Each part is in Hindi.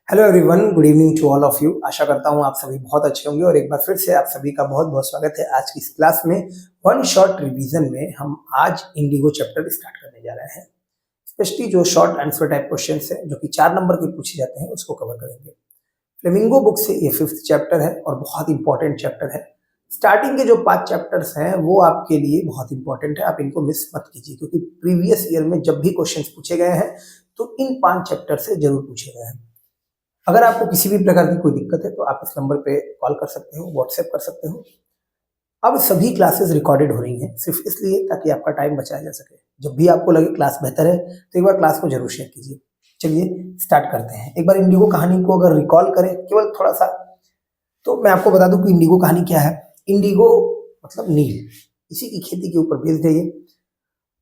Hello everyone, good evening to all of you. आशा करता हूँ आप सभी बहुत अच्छे होंगे और एक बार फिर से आप सभी का बहुत बहुत स्वागत है आज की इस क्लास में। वन शॉर्ट रिवीजन में हम आज इंडिगो चैप्टर स्टार्ट करने जा रहे हैं। स्पेशली जो शॉर्ट आंसर टाइप क्वेश्चंस है जो कि 4 नंबर के पूछे जाते हैं उसको कवर करेंगे। फ्लेमिंगो बुक से ये 5th चैप्टर है और बहुत इंपॉर्टेंट चैप्टर है। स्टार्टिंग के जो 5 चैप्टर्स हैं वो आपके लिए बहुत इंपॉर्टेंट है, आप इनको मिस मत कीजिए क्योंकि प्रीवियस ईयर में जब भी क्वेश्चंस पूछे गए हैं तो इन 5 चैप्टर से जरूर पूछे गए हैं। अगर आपको किसी भी प्रकार की कोई दिक्कत है तो आप इस नंबर पे कॉल कर सकते हो, व्हाट्सएप कर सकते हो। अब सभी क्लासेस रिकॉर्डेड हो रही हैं सिर्फ इसलिए ताकि आपका टाइम बचाया जा सके। जब भी आपको लगे क्लास बेहतर है तो एक बार क्लास को जरूर शेयर कीजिए। चलिए स्टार्ट करते हैं। एक बार इंडिगो कहानी को अगर रिकॉल करें केवल थोड़ा सा, तो मैं आपको बता दूं कि इंडिगो कहानी क्या है। इंडिगो मतलब नील, इसी की खेती के ऊपर बेस्ड है ये।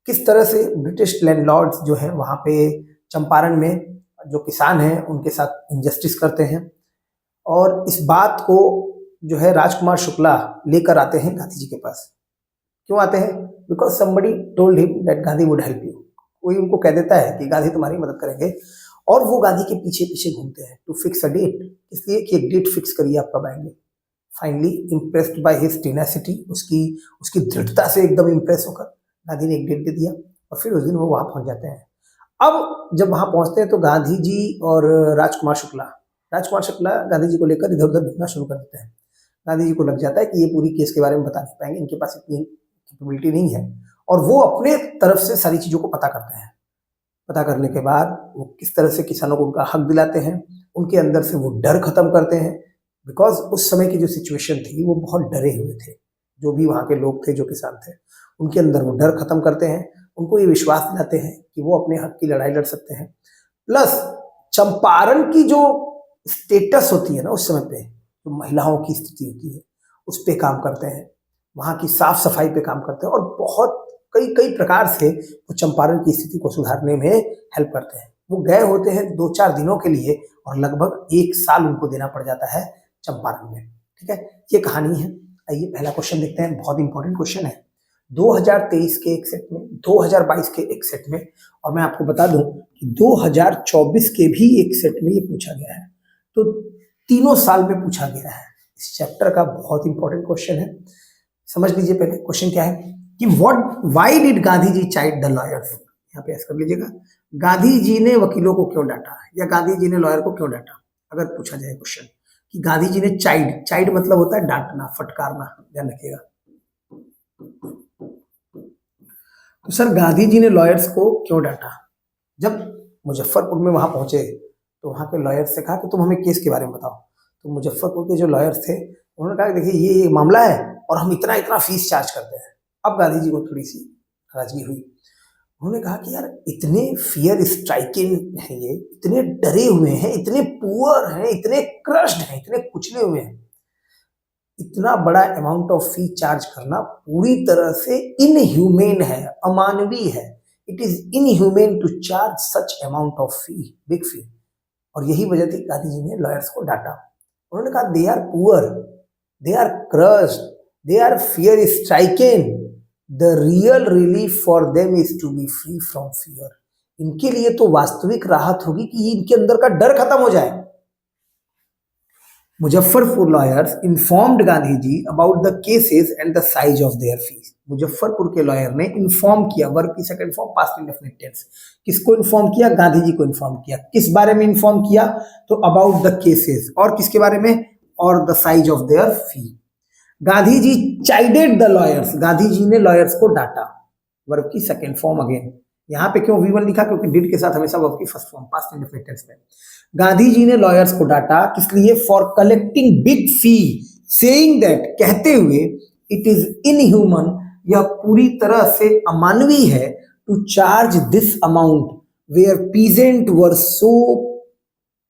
किस तरह से ब्रिटिश लैंडलॉर्ड्स जो है वहां पे चंपारण में जो किसान हैं उनके साथ इनजस्टिस करते हैं और इस बात को जो है राजकुमार शुक्ला लेकर आते हैं गांधी जी के पास। क्यों आते हैं? Because somebody told him that Gandhi would help you. कोई उनको कह देता है कि गांधी तुम्हारी मदद करेंगे और वो गांधी के पीछे पीछे घूमते हैं टू फिक्स अ डेट, इसलिए कि एक डेट फिक्स करिए आप कब आएंगे। Finally impressed by his tenacity, उसकी दृढ़ता से एकदम इम्प्रेस होकर गांधी ने एक डेट दे दिया और फिर उस दिन वो वहां पहुंच जाते हैं। अब जब वहां पहुंचते हैं तो गांधी जी और राजकुमार शुक्ला गांधी जी को लेकर इधर उधर घूमना शुरू कर देते हैं। गांधी जी को लग जाता है कि ये पूरी केस के बारे में बता नहीं पाएंगे, इनके पास इतनी कैपेबिलिटी नहीं है और वो अपने तरफ से सारी चीजों को पता करते हैं। पता करने के बाद वो किस तरह से किसानों को उनका हक दिलाते हैं, उनके अंदर से वो डर खत्म करते हैं। बिकॉज उस समय की जो सिचुएशन थी वो बहुत डरे हुए थे, जो भी वहां के लोग थे, जो किसान थे, उनके अंदर वो डर खत्म करते हैं। उनको ये विश्वास दिलाते हैं कि वो अपने हक की लड़ाई लड़ सकते हैं। प्लस चंपारण की जो स्टेटस होती है ना उस समय पे, जो महिलाओं की स्थिति होती है उस पे काम करते हैं, वहां की साफ सफाई पे काम करते हैं और बहुत कई कई प्रकार से वो चंपारण की स्थिति को सुधारने में हेल्प करते हैं। वो गए होते हैं 2-4 दिनों के लिए और लगभग 1 साल उनको देना पड़ जाता है चंपारण में। ठीक है, ये कहानी है। आइए पहला क्वेश्चन देखते हैं, बहुत इंपॉर्टेंट क्वेश्चन है 2023 के एक सेट में, 2022 के एक सेट में और मैं आपको बता दूं कि 2024 के भी एक सेट में ये पूछा गया है। तो तीनों साल में पूछा गया है। इस चैप्टर का बहुत इंपॉर्टेंट क्वेश्चन है। समझ लीजिए पहले क्वेश्चन क्या है कि why did Gandhi ji chide the lawyers. यहाँ पे ऐसा कर लीजिएगा, गांधी जी ने वकीलों को क्यों डांटा या गांधी जी ने लॉयर को क्यों डांटा। अगर पूछा जाए क्वेश्चन कि गांधी जी ने चाइड मतलब होता है डांटना, फटकारना, ध्यान रखिएगा। तो सर गांधी जी ने लॉयर्स को क्यों डांटा? जब मुजफ्फरपुर में वहां पहुंचे तो वहां के लॉयर्स से कहा कि तुम हमें केस के बारे में बताओ। तो मुजफ्फरपुर के जो लॉयर्स थे उन्होंने कहा देखिए ये मामला है और हम इतना इतना फीस चार्ज करते हैं। अब गांधी जी को थोड़ी सी नाराजगी हुई। उन्होंने कहा कि यार इतने फियर स्ट्राइकिंग है, ये इतने डरे हुए हैं, इतने पुअर हैं, इतने क्रश्ड हैं, इतने कुचले हुए हैं, इतना बड़ा अमाउंट ऑफ फी चार्ज करना पूरी तरह से इनह्यूमेन है, अमानवीय है। It is inhumane to charge such amount of fee, big fee. और यही वजह थी गांधी जी ने लॉयर्स को डांटा। उन्होंने कहा they are poor, they are crushed, they are fear stricken, the real relief for them is to be free from fear. इनके लिए तो वास्तविक राहत होगी कि इनके अंदर का डर खत्म हो जाए। Muzaffarpur lawyers informed Gandhi ji about the cases and the size of their fees. Muzaffarpur के लॉयर ने इन्फॉर्म किया, वर्ब की second form past indefinite tense. किसको इन्फॉर्म किया? गांधी जी को इन्फॉर्म किया। किस बारे में इन्फॉर्म किया? तो अबाउट द केसेस। और किसके बारे में? और the size of their fee. Gandhi ji chided the lawyers, Gandhi ji ने लॉयर्स को डांटा। वर्ब की सेकंड फॉर्म अगेन। यहाँ पे क्यों V1 लिखा? क्योंकि डिड के साथ हमेशा वर्ब की first form past indefinite tense में। गांधी जी ने लॉयर्स को डांटा, किस लिए? For collecting big fee, saying that, कहते हुए इट इज इनह्यूमन, यह पूरी तरह से अमानवीय है, to charge this amount where peasant were so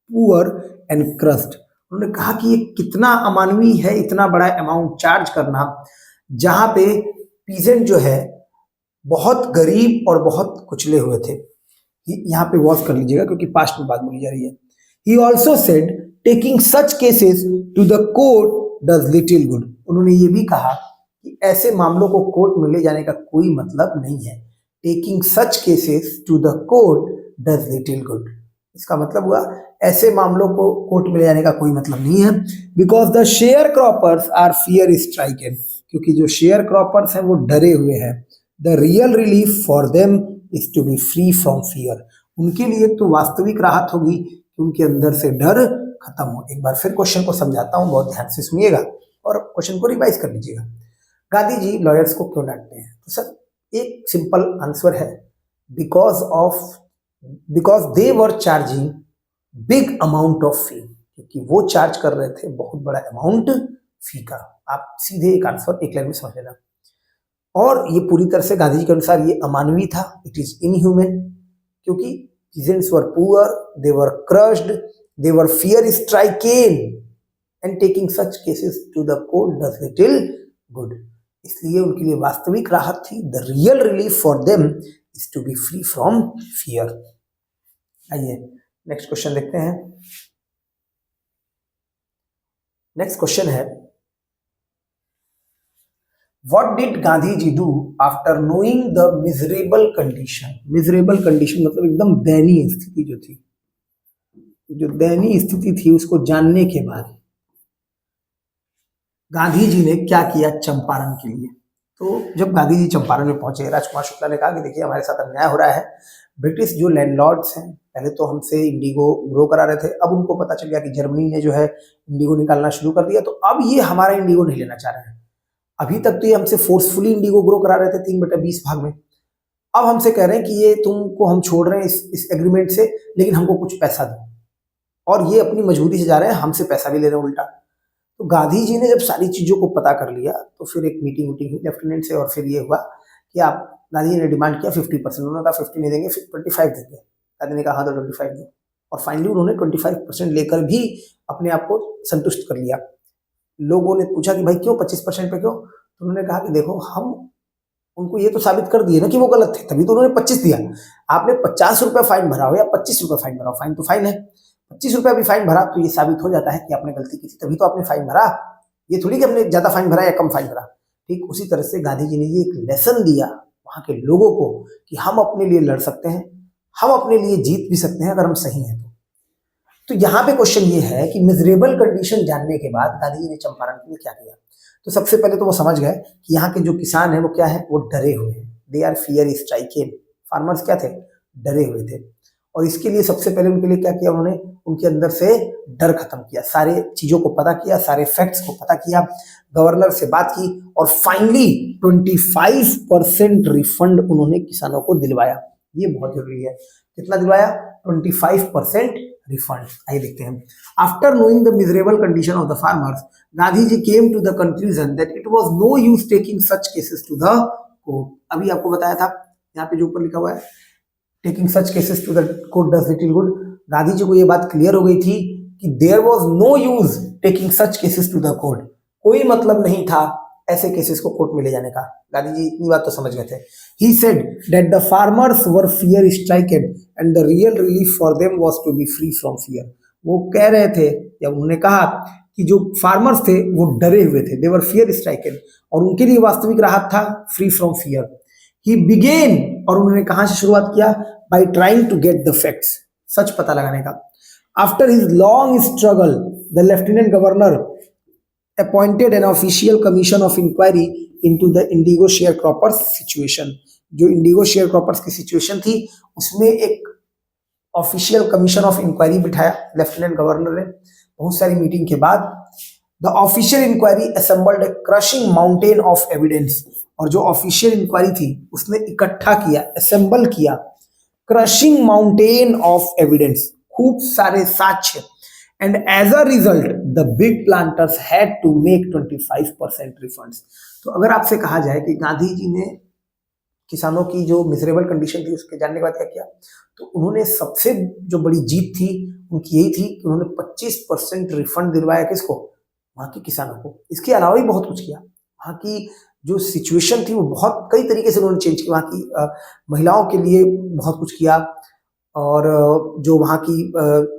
poor and crushed. उन्होंने कहा कि ये कितना अमानवीय है इतना बड़ा अमाउंट चार्ज करना, जहां पे पीजेंट जो है बहुत गरीब और बहुत कुचले हुए थे। यहाँ पे वॉज कर लीजिएगा क्योंकि पास्ट में बात बोली जा रही है। He also said taking such cases to the court does little good। उन्होंने ये भी कहा कि ऐसे मामलों को कोर्ट में ले जाने का कोई मतलब नहीं है। Taking such cases to the court does little good। इसका मतलब हुआ ऐसे मामलों को कोर्ट में ले जाने का कोई मतलब नहीं है। Because the sharecroppers are fear stricken, क्योंकि जो शेयर क्रॉपर्स हैं वो डरे हुए हैं। The real relief for them is to be free from fear, उनके लिए तो वास्तविक राहत होगी कि उनके अंदर से डर खत्म हो। एक बार फिर क्वेश्चन को समझाता हूँ, बहुत ध्यान से सुनिएगा और क्वेश्चन को रिवाइज कर लीजिएगा। गांधी जी लॉयर्स को क्यों डांटते हैं? तो सर एक सिंपल आंसर है, because they were charging big amount of fee, क्योंकि वो चार्ज कर रहे थे बहुत बड़ा अमाउंट फी का। आप सीधे एक आंसर एक लाइन में समझ लेना। और ये पूरी तरह से गांधी जी के अनुसार ये अमानवीय था, इट इज इनह्यूमन, क्योंकि peasants were poor, they were crushed, they were fear stricken, and taking such cases to the court does little good. इसलिए उनके लिए वास्तविक राहत थी, the real relief for them is to be free from fear. आइए नेक्स्ट क्वेश्चन देखते हैं। नेक्स्ट क्वेश्चन है, What did Gandhi ji do after knowing the miserable condition? Miserable condition मतलब एकदम दयनीय स्थिति जो थी, जो दयनीय स्थिति थी उसको जानने के बाद गांधी जी ने क्या किया चंपारण के लिए। तो जब गांधी जी चंपारण में पहुंचे, राजकुमार शुक्ला ने कहा कि देखिए हमारे साथ अन्याय हो रहा है। ब्रिटिश जो लैंडलॉर्ड्स हैं पहले तो हमसे इंडिगो ग्रो करा रहे थे, अब उनको पता चल गया कि जर्मनी ने जो है इंडिगो निकालना शुरू कर दिया, तो अब ये हमारा इंडिगो नहीं लेना चाह रहे हैं। अभी तक तो ये हमसे फोर्सफुली इंडिगो ग्रो करा रहे थे 3/20 भाग में, अब हमसे कह रहे हैं कि ये तुमको हम छोड़ रहे हैं इस एग्रीमेंट से, लेकिन हमको कुछ पैसा दो। और ये अपनी मजबूरी से जा रहे हैं, हमसे पैसा भी ले रहे हैं उल्टा। तो गांधी जी ने जब सारी चीज़ों को पता कर लिया तो फिर एक मीटिंग हुई लेफ्टिनेंट से, और फिर ये हुआ कि आप, गांधी जी ने डिमांड किया 50%, उन्होंने कहा 50 नहीं देंगे, 25 देंगे। गांधी ने कहा हाँ तो 25 दो, और फाइनली उन्होंने 25% लेकर भी अपने आप को संतुष्ट कर लिया। लोगों ने पूछा कि भाई क्यों 25% पे क्यों? तो उन्होंने कहा कि देखो हम उनको ये तो साबित कर दिए ना कि वो गलत थे, तभी तो उन्होंने 25 दिया। आपने 50 रुपये फाइन भरा हो या 25 रुपये फाइन भरा हो, फाइन तो फाइन है। 25 रुपया भी फाइन भरा तो ये साबित हो जाता है कि आपने गलती की थी, तभी तो आपने फाइन भरा। ये थोड़ी कि हमने ज्यादा फाइन भरा या कम फाइन भरा। ठीक उसी तरह से गांधी जी ने ये एक लेसन दिया वहां के लोगों को कि हम अपने लिए लड़ सकते हैं, हम अपने लिए जीत भी सकते हैं अगर हम सही हैं तो यहाँ पे क्वेश्चन ये है कि मिजरेबल कंडीशन जानने के बाद गांधी जी ने चंपारण के लिए क्या किया। तो सबसे पहले तो वो समझ गए कि यहाँ के जो किसान हैं वो क्या है, वो डरे हुए हैं। They are fear stricken, farmers क्या थे, डरे हुए थे। और इसके लिए सबसे पहले उनके लिए क्या किया उन्होंने, उनके अंदर से डर खत्म किया, सारे चीजों को पता किया, सारे फैक्ट्स को पता किया, गवर्नर से बात की, और फाइनली 25% रिफंड उन्होंने किसानों को दिलवाया। ये बहुत जरूरी है, कितना दिलवाया, 25% रिफंड। आइए देखते हैं। After knowing the miserable condition of the farmers, Gandhi ji came to the conclusion that it was no use taking such cases to the court. अभी आपको बताया था, यहाँ पे जो ऊपर लिखा हुआ है taking such cases to the court does little good. Gandhi ji को ये बात क्लियर हो गई थी कि there was no use taking such cases to the court, कोई मतलब नहीं था ऐसे केसेस को कोर्ट में ले जाने का। गांधी जी इतनी बात तो समझ गए थे। He said that the farmers were fear stricken and the real relief for them was to be free from fear. वो कह रहे थे या उन्होंने कहा कि जो फार्मर्स थे वो डरे हुए थे, they were fear stricken, और उनके लिए वास्तविक राहत था free from fear. He began, और उन्होंने कहाँ से शुरुआत किया, by trying to get the facts, सच पता लगाने का। After his long struggle, the lieutenant governor appointed an official commission of inquiry into the indigo sharecroppers situation. जो इंडिगो शेयर क्रॉपर्स की सिचुएशन थी उसमें एक ऑफिशियल कमीशन ऑफ इंक्वायरी बिठाया लेफ्टिनेंट गवर्नर ने। बहुत सारी मीटिंग के बाद the official inquiry assembled a crushing mountain of evidence, और जो ऑफिशियल इंक्वायरी थी उसने इकट्ठा किया, असेंबल किया क्रशिंग माउंटेन ऑफ एविडेंस, खूब सारे साक्ष्य। And as a result, the big planters had to make 25% refunds. तो अगर आपसे कहा जाए कि गांधी जी ने किसानों की जो मिजरेबल कंडीशन थी उसके जानने के बाद क्या किया, तो उन्होंने सबसे जो बड़ी जीत थी उनकी यही थी कि उन्होंने 25% रिफंड दिलवाया, किसको, वहाँ के किसानों को। इसके अलावा भी बहुत कुछ किया, वहाँ की जो सिचुएशन थी वो बहुत कई तरीके से उन्होंने चेंज की, वहाँ की महिलाओं के लिए बहुत कुछ किया, और जो वहाँ की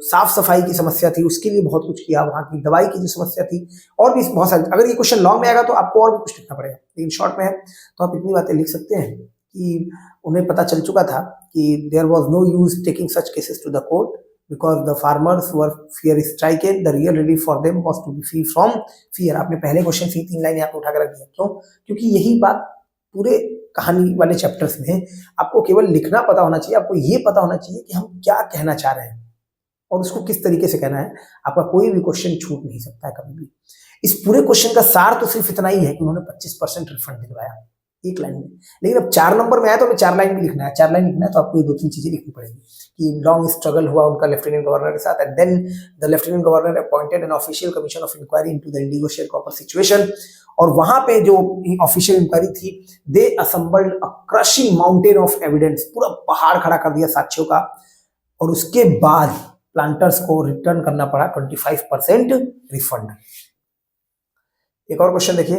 साफ सफाई की समस्या थी उसके लिए बहुत कुछ किया, वहाँ की दवाई की जो समस्या थी, और भी बहुत सारी। अगर ये क्वेश्चन लॉन्ग में आएगा तो आपको और भी कुछ लिखना पड़ेगा, लेकिन शॉर्ट में है तो आप इतनी बातें लिख सकते हैं कि उन्हें पता चल चुका था कि there was no use taking such cases to the court, because the farmers were fear stricken, the real relief for them was to be free from fear. आपने पहले क्वेश्चन से 3 लाइन यहाँ पे उठा कर रख दिया, क्यों? क्योंकि यही बात पूरे कहानी वाले चैप्टर्स में आपको केवल लिखना पता होना चाहिए, आपको ये पता होना चाहिए कि हम क्या कहना चाह रहे हैं और उसको किस तरीके से कहना है। आपका कोई भी क्वेश्चन छूट नहीं सकता है कभी भी। इस पूरे क्वेश्चन का सार तो सिर्फ इतना ही है कि उन्होंने 25% रिफंड दिलवाया एक लाइन में। लेकिन अब 4 नंबर में आया तो हमें 4 लाइन भी लिखना है। 4 लाइन लिखना है तो आपको ये 2-3 चीजें लिखनी पड़ेगी कि लॉन्ग स्ट्रगल हुआ उनका लेफ्टिनेंट गवर्नर के साथ, and then the lieutenant governor appointed an official commission of inquiry into the indigo share cropper situation. और वहां पे जो ऑफिशियल इंक्वायरी थी, they assembled a crushing mountain of evidence, पूरा पहाड़ खड़ा कर दिया साक्ष्यों का, और उसके बाद प्लांटर्स को रिटर्न करना पड़ा 25% रिफंड। एक और क्वेश्चन देखिए,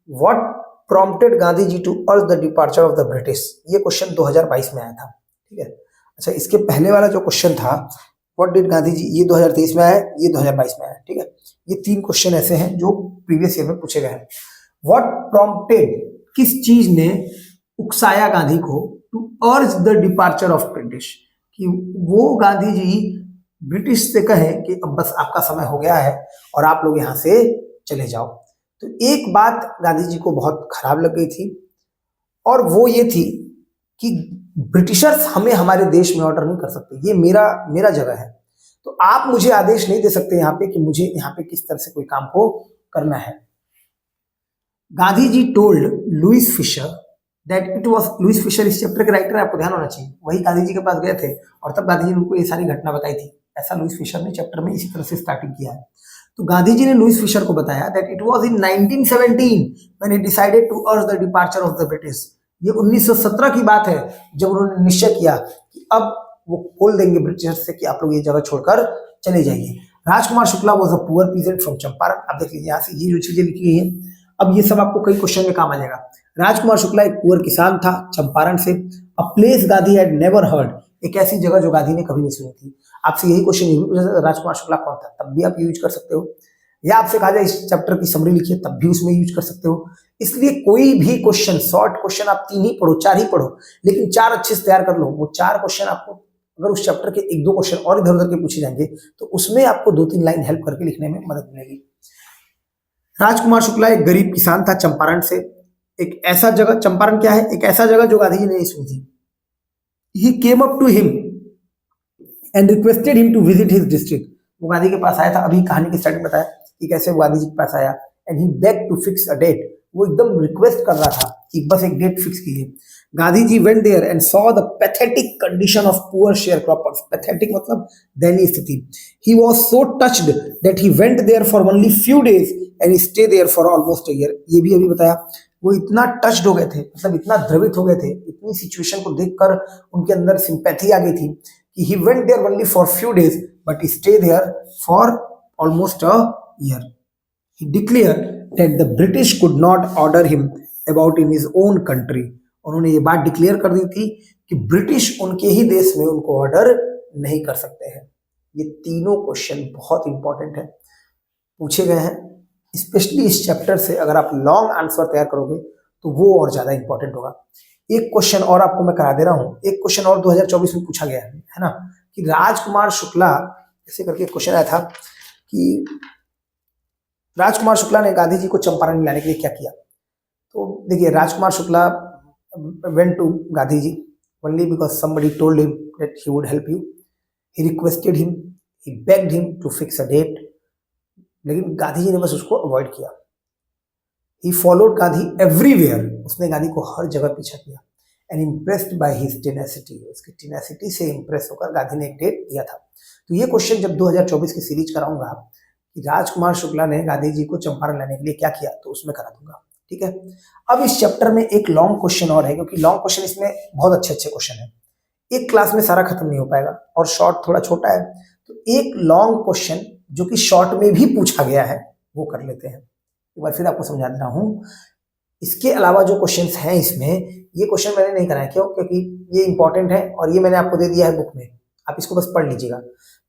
what prompted Gandhi ji to urge the departure of the British. ये क्वेश्चन 2022 में आया था, ठीक है। अच्छा, इसके पहले वाला जो क्वेश्चन था व्हाट डिड गांधी जी, ये 2023 में आया, ये 2022 में आया, ठीक है। ये 3 क्वेश्चन ऐसे हैं जो प्रीवियस ईयर में पूछे गए हैं। व्हाट प्रॉम्प्टेड, किस चीज ने उकसाया गांधी को to urge the departure of British, कि वो गांधी जी ब्रिटिश से कहें कि अब बस आपका समय हो गया है और आप लोग यहां से चले जाओ। तो एक बात गांधी जी को बहुत खराब लग गई थी, और वो ये थी कि ब्रिटिशर्स हमें हमारे देश में ऑर्डर नहीं कर सकते, ये मेरा जगह है, तो आप मुझे आदेश नहीं दे सकते यहाँ पे कि मुझे यहाँ पे किस तरह से कोई काम को करना है। Gandhi ji told Louis Fischer that it was, Louis Fischer इस चैप्टर के राइटर है, आपको ध्यान होना चाहिए, वही गांधी जी के पास गए थे और तब गांधी जी ने उनको ये सारी घटना बताई थी। ऐसा लुइस फिशर ने चैप्टर में इसी तरह से स्टार्टिंग किया है। तो गांधी जी ने लुइस फिशर को बताया that it was in 1917 when he decided to urge the departure of the British. ये 1917 की बात है जब उन्होंने निश्चय किया कि अब वो बोल देंगे ब्रिटिशर्स से कि आप लोग ये जगह छोड़कर चले जाइए। Rajkumar Shukla was a poor peasant from Champaran. आप देख लीजिए यहाँ से ये जो चीजें लिखी गई हैं, अब ये सब आपको कई क्वेश्चन में काम आ जाएगा। राजकुमार शुक्ला एक पुअर किसान था चंपारण से। A place Gandhi had never heard, एक ऐसी जगह जो गांधी ने कभी नहीं सुनी थी। आपसे यही क्वेश्चन राजकुमार शुक्ला कौन था, तब भी आप यूज कर सकते हो, या आपसे कहा जाए इस चैप्टर की समरी लिखिए, तब भी उसमें यूज कर सकते हो। इसलिए कोई भी क्वेश्चन, शॉर्ट क्वेश्चन आप 3 ही पढ़ो, 4 ही पढ़ो, लेकिन 4 अच्छे से तैयार कर लो। वो 4 क्वेश्चन आपको, अगर उस चैप्टर के 1-2 क्वेश्चन और इधर उधर के पूछे जाएंगे तो उसमें आपको 2-3 लाइन हेल्प करके लिखने में मदद मिलेगी। राजकुमार शुक्ला एक गरीब किसान था चंपारण से। एक ऐसा जगह, चंपारण क्या है, एक ऐसा जगह जो गांधी जी ने नहीं सुनी थी। He came up to him and requested him to visit his district. वो गांधी के पास आया था, अभी कहानी की स्टार्टिंग बताया कि कैसे वो गांधी जी के पास आया, and he beg to fix a date. वो एकदम रिक्वेस्ट कर रहा था कि बस एक डेट फिक्स कीजिए। Gandhi ji went there and saw the pathetic condition of poor share croppers. Pathetic मतलब दयनीय स्थिति। He was so touched that he went there for only few days and he stay there for almost a year. ये भी अभी बताया, वो इतना टच्ड हो गए थे, मतलब इतना द्रवित हो गए थे, इतनी सिचुएशन को देखकर उनके अंदर सिंपैथी आ गई थी कि he went there only for few days but he stayed there for almost a year. He declared that the British could not order him about in his own country. उन्होंने ये बात डिक्लेयर कर दी थी कि ब्रिटिश उनके ही देश में उनको ऑर्डर नहीं कर सकते हैं। ये तीनों क्वेश्चन बहुत इंपॉर्टेंट है, पूछे गए हैं। स्पेशली इस चैप्टर से अगर आप लॉन्ग आंसर तैयार करोगे तो वो और ज्यादा इंपॉर्टेंट होगा। एक क्वेश्चन और आपको मैं करा दे रहा हूं, एक क्वेश्चन और 2024 में पूछा गया है ना, कि राजकुमार शुक्ला, ऐसे करके एक क्वेश्चन आया था कि राजकुमार शुक्ला ने गांधी जी को चंपारण में लाने के लिए क्या किया। तो देखिए, Rajkumar Shukla went to Gandhi ji only because somebody told him that he would help you. He requested him, he begged him to fix a date, लेकिन गांधी जी ने बस उसको अवॉइड किया। He followed गांधी everywhere, उसने गांधी को हर जगह पीछा किया। And impressed by his tenacity, उसकी टेनासिटी से इंप्रेस होकर गांधी ने एक डेट दिया था। तो ये क्वेश्चन जब 2024 की सीरीज कराऊंगा कि राजकुमार शुक्ला ने गांधी जी को चंपारण लाने के लिए क्या किया, तो उसमें करा दूंगा, ठीक है। अब इस चैप्टर में एक लॉन्ग क्वेश्चन और है, क्योंकि लॉन्ग क्वेश्चन इसमें बहुत अच्छे अच्छे क्वेश्चन है, एक क्लास में सारा खत्म नहीं हो पाएगा, और शॉर्ट थोड़ा छोटा है, तो एक लॉन्ग क्वेश्चन जो कि शॉर्ट में भी पूछा गया है वो कर लेते हैं। एक बार फिर आपको समझा दे रहा हूं, इसके अलावा जो क्वेश्चंस हैं इसमें, ये क्वेश्चन मैंने नहीं कराया, क्यों? क्योंकि ये इंपॉर्टेंट है और ये मैंने आपको दे दिया है बुक में, आप इसको बस पढ़ लीजिएगा।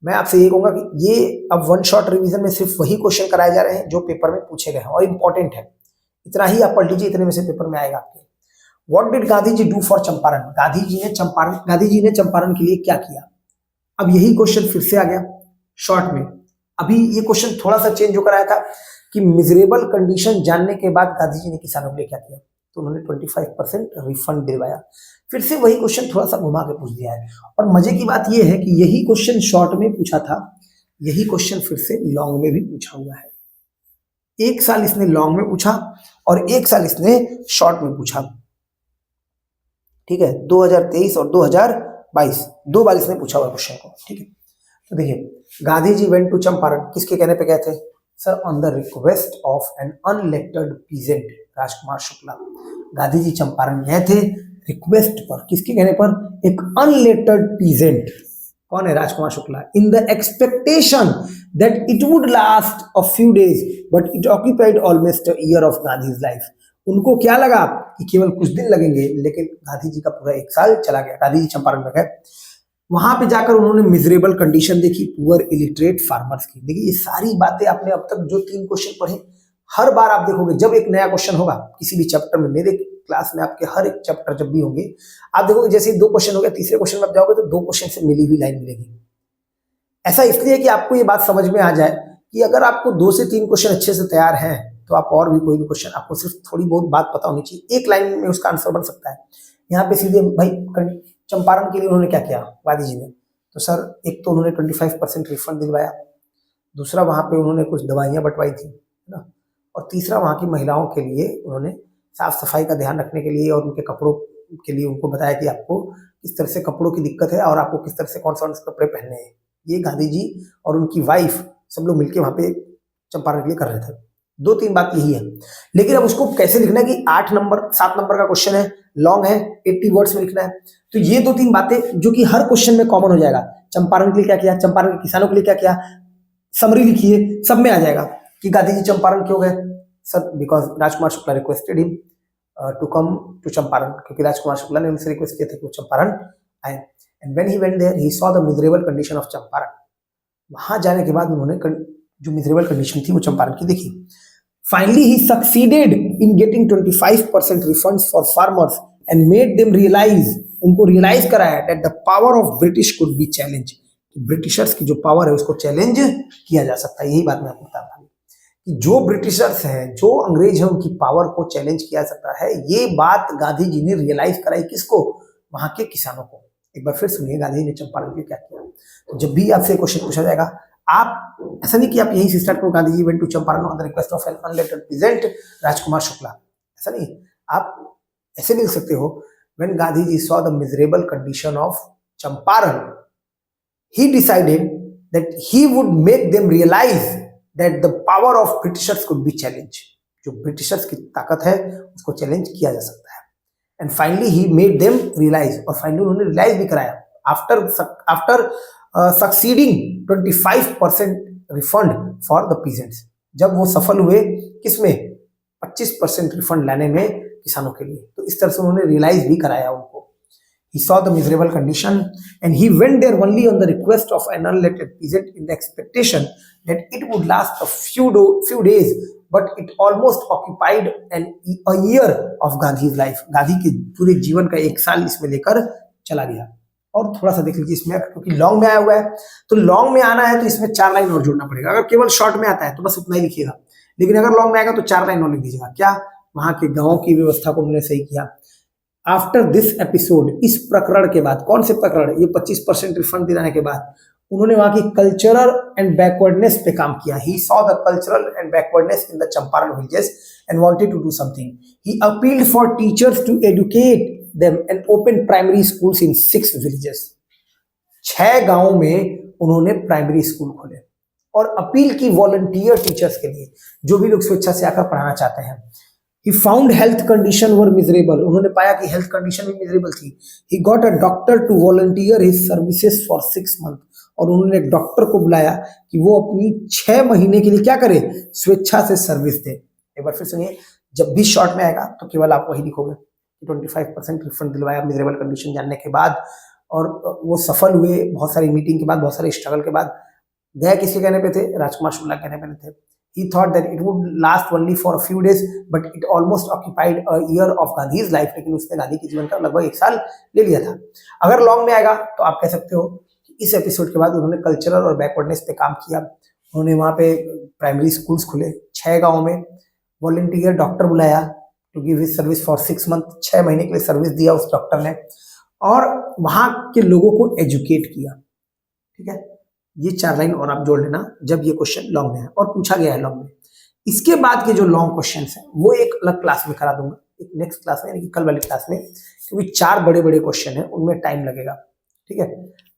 मैं आपसे ये कहूंगा कि ये अब 1 शॉट रिवीजन में सिर्फ वही क्वेश्चन कराए जा रहे हैं जो पेपर में पूछे गए हैं और इंपॉर्टेंट है। इतना ही आप पढ़ लीजिए, इतने में से पेपर में आएगा आपके। What did Gandhi ji do for Champaran? Gandhi ji ने चंपारण के लिए क्या किया? अब यही क्वेश्चन फिर से आ गया शॉर्ट में। अभी ये क्वेश्चन थोड़ा सा चेंज होकर आया था कि मिजरेबल कंडीशन जानने के बाद गांधी जी ने किसानों के लिए क्या किया, तो उन्होंने 25% रिफंड दिलवाया। फिर से वही क्वेश्चन थोड़ा सा घुमा के पूछ दिया है। और मजे की बात यह है कि यही क्वेश्चन शॉर्ट में पूछा था, यही क्वेश्चन फिर से लॉन्ग में भी पूछा हुआ है। एक साल इसने लॉन्ग में पूछा और एक साल इसने शॉर्ट में पूछा। ठीक है, 2023 और 2022 दो बार इसने पूछा हुआ क्वेश्चन को। ठीक है, तो देखिए गांधी जी वेंट टू चंपारण, किसके कहने पे गए थे sir? On the request of an unlettered peasant Rajkumar Shukla. Gandhi ji Champaran गए थे रिक्वेस्ट पर, किसके कहने पर? एक अनलेटेड पीजेंट, कौन है? Rajkumar Shukla. In the expectation that it would last a few days but it occupied almost a year of Gandhi's life. उनको क्या लगा कि केवल कुछ दिन लगेंगे, लेकिन गांधी जी का पूरा एक साल चला गया। गांधी जी चंपारण में गए, वहां पे जाकर उन्होंने मिजरेबल कंडीशन देखी पुअर इलिटरेट फार्मर्स की। देखिए ये सारी बातें आपने अब तक जो 3 क्वेश्चन पढ़े, हर बार आप देखोगे जब एक नया क्वेश्चन होगा किसी भी चैप्टर में, मेरे क्लास में आपके हर एक चैप्टर जब भी होंगे, आप देखोगे जैसे 2 क्वेश्चन हो गया, तीसरे क्वेश्चन में आप जाओगे तो 2 क्वेश्चन से मिली हुई लाइन मिलेगी। ऐसा इसलिए कि आपको ये बात समझ में आ जाए कि अगर आपको 2 से 3 क्वेश्चन अच्छे से तैयार हैं तो आप और भी कोई भी क्वेश्चन, आपको सिर्फ थोड़ी बहुत बात पता होनी चाहिए, एक लाइन में उसका आंसर बन सकता है। यहाँ पे सीधे भाई चंपारण के लिए उन्होंने क्या किया गांधी जी ने, तो सर एक तो उन्होंने 25% रिफंड दिलवाया, दूसरा वहां पे उन्होंने कुछ दवाइयां बंटवाई थी, है ना, और तीसरा वहां की महिलाओं के लिए उन्होंने साफ सफाई का ध्यान रखने के लिए और उनके कपड़ों के लिए उनको बताया कि आपको किस तरह से कपड़ों की दिक्कत है और आपको किस तरह से कौन से कपड़े पहनने हैं। ये गांधी जी और उनकी वाइफ सब लोग मिलकर वहां पे चंपारण के लिए कर रहे थे। 2-3 बात यही है, लेकिन अब उसको कैसे लिखना है कि 8 नंबर 7 नंबर का क्वेश्चन है, लॉन्ग है, 80 वर्ड्स में लिखना है। तो ये 2-3 बातें जो कि हर क्वेश्चन में कॉमन हो जाएगा। चंपारण के लिए क्या किया, चंपारण के किसानों के लिए क्या किया, समरी लिखिए, सब में आ जाएगा कि गांधी जी चंपारण क्यों गए sir, because Rajkumar Shukla requested him to come to Champaran, क्योंकि राजकुमार शुक्ला ने उनसे रिक्वेस्ट किया था कि वो चंपारण आए। And when he went there he saw the miserable condition of Champaran. वहां जाने के बाद उन्होंने जो मिजरेबल कंडीशन थी वो चंपारण की देखी। Finally, he succeeded in getting 25% refunds for farmers and made them realize, उनको रियलाइज कराया that the power of British could be challenged, Britishers की जो पावर है उसको चैलेंज किया जा सकता है। यही बात मैं आपको बता रहा हूँ कि जो ब्रिटिशर्स हैं, जो अंग्रेज हैं, उनकी पावर को चैलेंज किया जा सकता है। ये बात गांधी जी ने रियलाइज कराई किसको? वहां के किसानों को। एक बार फिर सुनिए गांधी जी ने चंपारण के क्या किया। तो जब भी आपसे क्वेश्चन पूछा जाएगा, आप ऐसा नहीं कि आप यहीं से स्टार्ट करो, Gandhi ji went to Champaran on the request of an unlettered peasant Rajkumar Shukla, ऐसा नहीं। आप ऐसे भी लिख सकते हो, when Gandhi ji saw the miserable condition of Champaran, he decided that he would make them realize that the power of Britishers could be challenged, जो ब्रिटिशर्स की ताकत है उसको चैलेंज किया जा सकता है। And finally he made them realise, और फाइनली उन्होंने रियलाइज भी कराया after succeeding 25% refund for the peasants. जब वो सफल हुए किसमें? 25% रिफंड लाने में किसानों के लिए। तो इस तरह से उन्होंने रियलाइज भी कराया उनको। He saw the miserable condition and he went there only on the request of an unlettered peasant in the expectation that it would last a few days, but it almost occupied a year of Gandhi's life. Gandhi के पूरे जीवन का 1 साल इसमें लेकर चला गया। और थोड़ा सा देख लीजिए इसमें, क्योंकि लॉन्ग में आया हुआ है तो लॉन्ग में आना है तो इसमें 4 लाइन और जोड़ना पड़ेगा। अगर केवल शॉर्ट में आता है तो बस उतना ही लिखिएगा, लेकिन अगर लॉन्ग में आएगा तो 4 लाइन और लिख दीजिएगा। क्या? वहां के गाँव की व्यवस्था को उन्होंने सही किया। आफ्टर दिस एपिसोड, इस प्रकरण के बाद, कौन से प्रकरण? ये 25% रिफंड दिलाने के बाद उन्होंने वहां की कल्चरल एंड बैकवर्डनेस पे काम किया। He saw the cultural and backwardness in the Champaran villages and wanted to do something. He appealed for teachers to educate them and open primary schools in 6 villages. 6 गांवों में उन्होंने प्राइमरी स्कूल खोले और अपील की वॉलंटियर टीचर्स के लिए, जो भी लोग स्वेच्छा से आकर पढ़ाना चाहते हैं। He found health condition were miserable, उन्होंने पाया कि हेल्थ कंडीशन भी मिजरेबल थी। He got a doctor to volunteer his services for 6 months, और उन्होंने एक डॉक्टर को बुलाया कि वो अपनी 6 महीने के लिए क्या करे? स्वेच्छा से सर्विस दे। एक बार फिर सुनिए, जब भी शॉर्ट में आएगा तो केवल आप वही लिखोगे 25% रिफंड दिलवाया मिजरेबल कंडीशन जानने के बाद, और वो सफल हुए बहुत सारी मीटिंग के बाद, बहुत सारे स्ट्रगल के बाद। गए किसके कहने पे थे? राजकुमार शुक्ला कहने पे थे। He thought that it would last only for a few days, but it almost occupied a year of Gandhi's life. लेकिन उसने गांधी के जीवन का लगभग 1 साल ले लिया था। अगर लॉन्ग में आएगा तो आप कह सकते हो कि इस एपिसोड के बाद उन्होंने कल्चरल और बैकवर्डनेस पे काम किया। उन्होंने वहाँ पे प्राइमरी स्कूल्स खुले 6 गाँव में, वॉलंटियर डॉक्टर बुलाया to give his service for 6 month, 6 महीने के लिए सर्विस दिया उस डॉक्टर ने, और वहाँ के लोगों को एजुकेट किया। ठीक है, ये 4 लाइन और आप जोड़ लेना जब ये क्वेश्चन लॉन्ग में है और पूछा गया है लॉन्ग में। इसके बाद के जो लॉन्ग क्वेश्चंस हैं वो एक अलग क्लास में करा दूंगा, एक नेक्स्ट क्लास में, यानी कि कल वाली क्लास में, क्योंकि 4 बड़े बड़े क्वेश्चन हैं, उनमें टाइम लगेगा। ठीक है,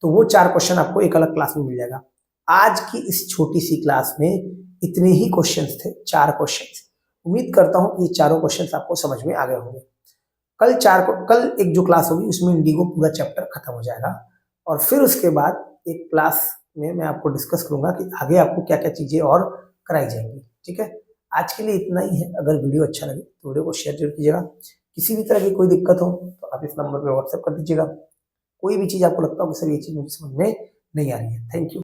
तो वो 4 क्वेश्चन आपको एक अलग क्लास में मिल जाएगा। आज की इस छोटी सी क्लास में इतने ही क्वेश्चंस थे, 4 क्वेश्चंस। उम्मीद करता हूँ कि ये चारों क्वेश्चंस आपको समझ में आ गए होंगे। कल एक जो क्लास होगी उसमें इंडिगो पूरा चैप्टर खत्म हो जाएगा, और फिर उसके बाद एक क्लास में मैं आपको डिस्कस करूंगा कि आगे आपको क्या क्या चीजें और कराई जाएंगी। ठीक है, आज के लिए इतना ही है। अगर वीडियो अच्छा लगे तो वीडियो को शेयर जरूर कीजिएगा। किसी भी तरह की कोई दिक्कत हो तो आप इस नंबर पे व्हाट्सएप कर दीजिएगा। कोई भी चीज आपको लगता हो कि सर ये चीज मुझे समझ में नहीं आ रही है। Thank you.